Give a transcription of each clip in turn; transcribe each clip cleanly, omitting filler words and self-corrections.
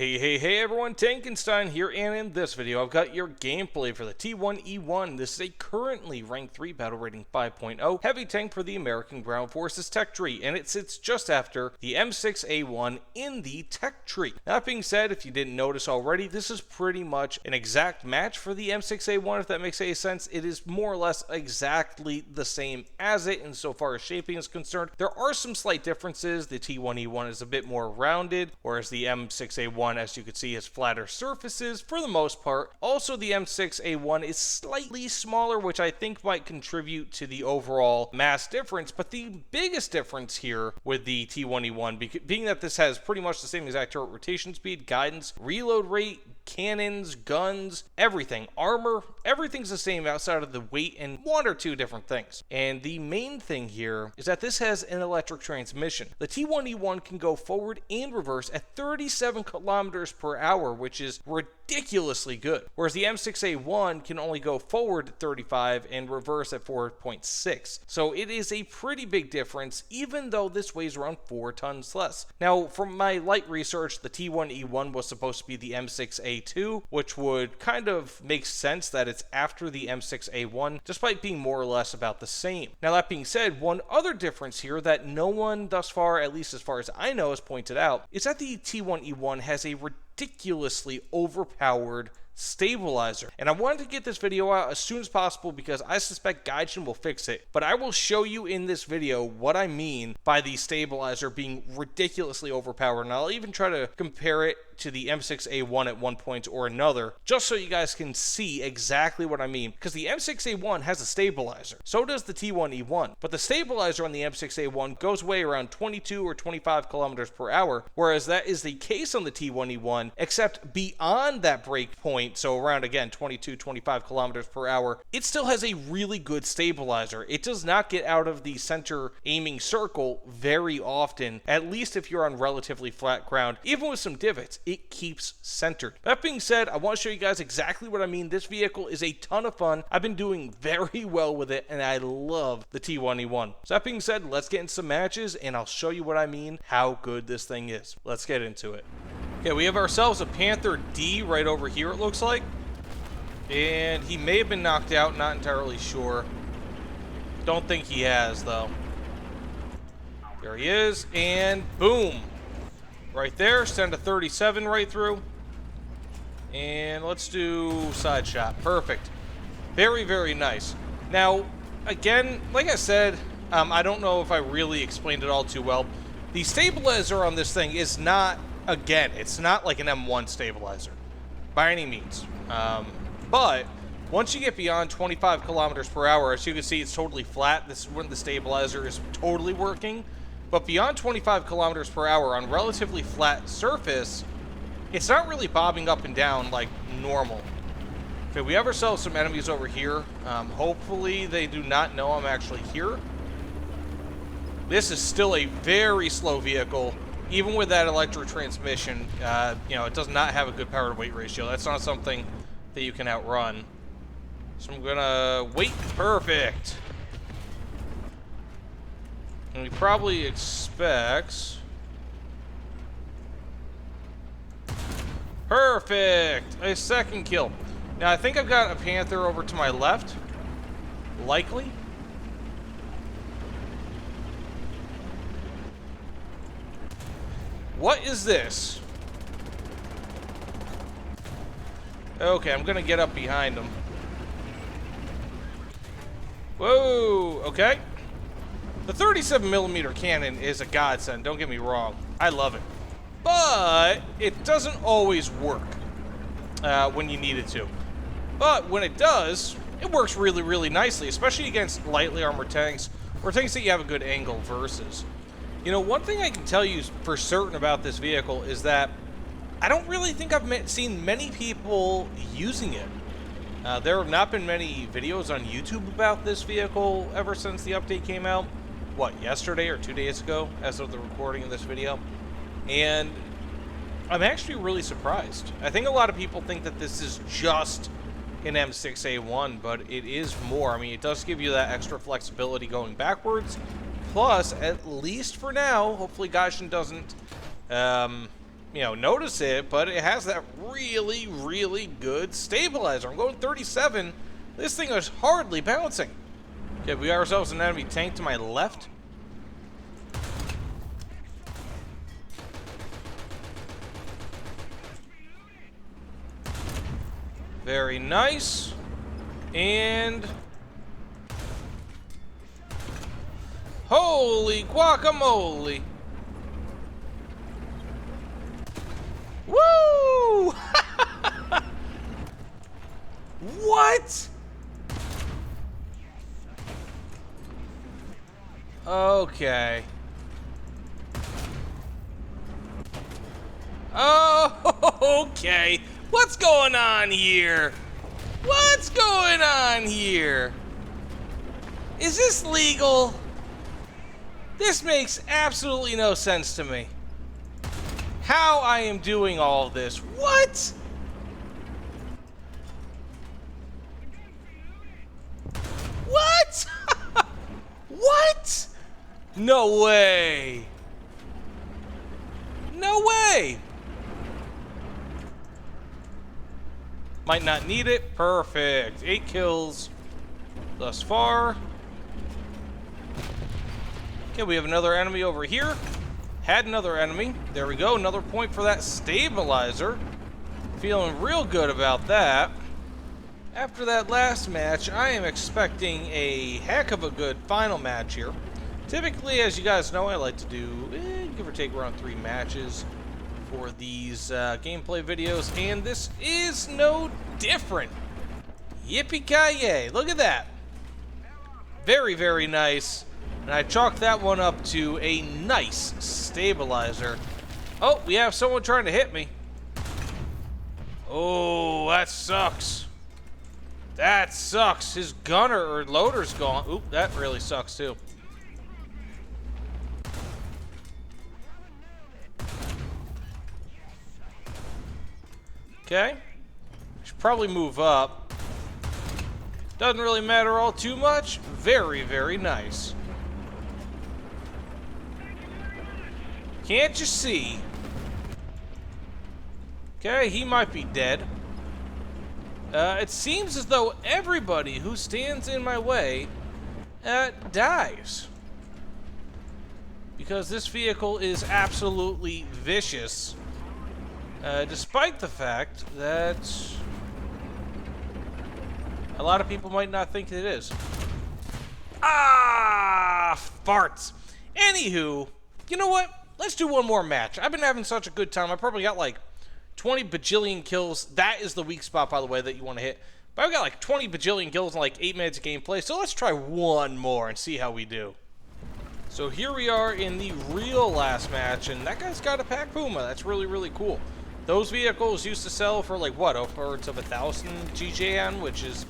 Hey everyone, Tankenstein here, and in this video I've got your gameplay for the T1E1. This is a currently rank 3 battle rating 5.0 heavy tank for the American Ground Forces tech tree, and it sits just after the M6A1 in the tech tree. That being said, if you didn't notice already, this is pretty much an exact match for the M6A1, if that makes any sense. It is more or less exactly the same as it insofar as shaping is concerned. There are some slight differences. The T1E1 is a bit more rounded, whereas the M6A1, as you can see, has flatter surfaces for the most part. Also, the M6A1 is slightly smaller, which I think might contribute to the overall mass difference, but the biggest difference here with the T1E1, being that this has pretty much the same exact turret rotation speed, guidance, reload rate, cannons, guns, everything, armor, everything's the same outside of the weight and one or two different things. And the main thing here is that this has an electric transmission. The T1E1 can go forward and reverse at 37 kilometers per hour, which is ridiculously good, whereas the M6A1 can only go forward at 35 and reverse at 4.6. So it is a pretty big difference, even though this weighs around 4 tons less. Now, from my light research, the T1E1 was supposed to be the M6A2, which would kind of make sense that it's after the M6A1, despite being more or less about the same. Now, that being said, one other difference here that no one thus far, at least as far as I know, has pointed out, is that the T1E1 has a ridiculously overpowered stabilizer. And I wanted to get this video out as soon as possible because I suspect Gaijin will fix it, but I will show you in this video what I mean by the stabilizer being ridiculously overpowered, and I'll even try to compare it to the M6A1 at one point or another, just so you guys can see exactly what I mean, because the M6A1 has a stabilizer. So does the T1E1, but the stabilizer on the M6A1 goes away around 22 or 25 kilometers per hour, whereas that is the case on the T1E1, except beyond that break point, so around, again, 22, 25 kilometers per hour, it still has a really good stabilizer. It does not get out of the center aiming circle very often, at least if you're on relatively flat ground. Even with some divots, it keeps centered. That being said, I want to show you guys exactly what I mean. This vehicle is a ton of fun. I've been doing very well with it, and I love the T1E1. So that being said, let's get into some matches, and I'll show you what I mean, how good this thing is. Let's get into it. Okay, we have ourselves a Panther D right over here, it looks like. And he may have been knocked out, not entirely sure. Don't think he has, though. There he is, and boom. Right there, send a 37 right through. And let's do side shot. Perfect. Very, very nice. Now, again, like I said, I don't know if I really explained it all too well. The stabilizer on this thing is not, again, it's not like an M1 stabilizer by any means. But once you get beyond 25 kilometers per hour, as you can see, it's totally flat. This is when the stabilizer is totally working. But beyond 25 kilometers per hour on relatively flat surface, it's not really bobbing up and down like normal. Okay, we have ourselves some enemies over here. Hopefully they do not know I'm actually here. This is still a very slow vehicle. Even with that electric transmission, you know, it does not have a good power to weight ratio. That's not something that you can outrun. So I'm gonna wait. Perfect. And he probably expects... Perfect! A second kill. Now, I think I've got a Panther over to my left. Likely. What is this? Okay, I'm gonna get up behind him. Whoa! Okay. The 37mm cannon is a godsend, don't get me wrong. I love it. But it doesn't always work when you need it to. But when it does, it works really, really nicely, especially against lightly armored tanks or tanks that you have a good angle versus. You know, one thing I can tell you for certain about this vehicle is that I don't really think I've seen many people using it. There have not been many videos on YouTube about this vehicle ever since the update came out. What, yesterday or 2 days ago, as of the recording of this video? And I'm actually really surprised. I think a lot of people think that this is just an M6A1, but it is more. I mean, it does give you that extra flexibility going backwards. Plus, at least for now, hopefully Gaijin doesn't notice it, but it has that really, really good stabilizer. I'm going 37. This thing is hardly bouncing. Okay, we got ourselves an enemy tank to my left. Very nice. And holy guacamole. Woo! What? Okay. Oh, okay. What's going on here? What's going on here? Is this legal? This makes absolutely no sense to me. How I am doing all of this. What? What? What? No way. No way. Might not need it. Perfect. 8 kills thus far. Okay, we have another enemy over here. Had another enemy. There we go. Another point for that stabilizer. Feeling real good about that. After that last match, I am expecting a heck of a good final match here. Typically, as you guys know, I like to do, give or take, around 3 matches for these gameplay videos, and this is no different. Yippee-ki-yay. Look at that. Very, very nice. And I chalked that one up to a nice stabilizer. Oh, we have someone trying to hit me. Oh, that sucks. That sucks. His gunner or loader's gone. Oop, that really sucks too. Okay. Should probably move up. Doesn't really matter all too much. Very, very nice. Can't you see? Okay, he might be dead. It seems as though everybody who stands in my way dies. Because this vehicle is absolutely vicious. Despite the fact that a lot of people might not think it is. Ah, farts. Anywho, you know what? Let's do one more match. I've been having such a good time. I probably got like 20 bajillion kills. That is the weak spot, by the way, that you want to hit. But I've got like 20 bajillion kills in like 8 minutes of gameplay. So let's try one more and see how we do. So here we are in the real last match, and that guy's got a Pack Puma. That's really, really cool. Those vehicles used to sell for like what, upwards of 1,000 GJN, which is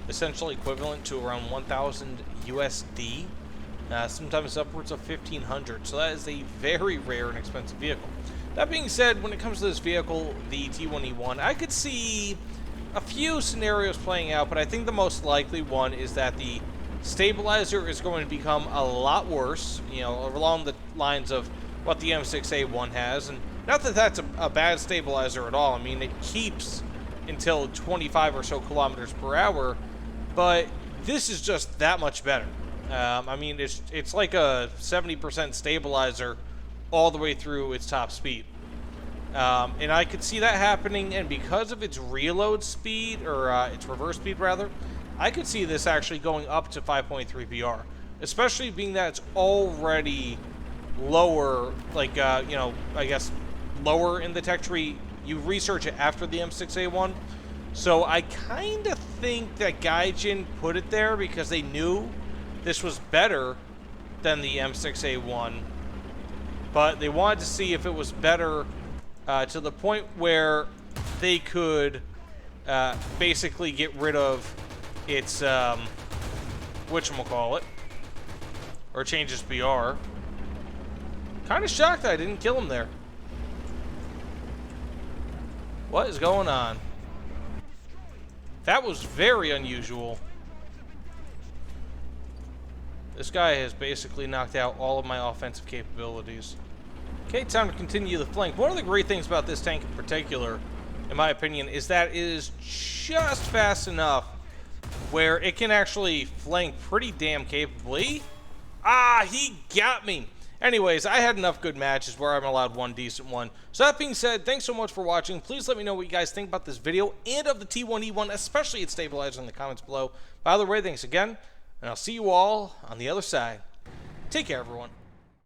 essentially equivalent to around 1,000 USD. Sometimes upwards of 1,500. So that is a very rare and expensive vehicle. That being said, when it comes to this vehicle, the T1E1, I could see a few scenarios playing out, but I think the most likely one is that the stabilizer is going to become a lot worse, you know, along the lines of what the M6A1 has. And not that that's a bad stabilizer at all. I mean, it keeps until 25 or so kilometers per hour, but this is just that much better. I mean, it's like a 70% stabilizer all the way through its top speed. And I could see that happening, and because of its reload speed, or its reverse speed rather, I could see this actually going up to 5.3 BR, especially being that it's already lower, like, you know, I guess lower in the tech tree. You research it after the M6A1. So I kind of think that Gaijin put it there because they knew this was better than the M6A1, but they wanted to see if it was better to the point where they could basically get rid of its whatchamacallit, or change its BR. Kind of shocked that I didn't kill him there. What is going on? That was very unusual. This guy has basically knocked out all of my offensive capabilities. Okay, time to continue the flank. One of the great things about this tank in particular, in my opinion, is that it is just fast enough where it can actually flank pretty damn capably. Ah, he got me. Anyways, I had enough good matches where I'm allowed one decent one. So that being said, thanks so much for watching. Please let me know what you guys think about this video and of the T1E1, especially its stabilizer, in the comments below. By the way, thanks again, and I'll see you all on the other side. Take care, everyone.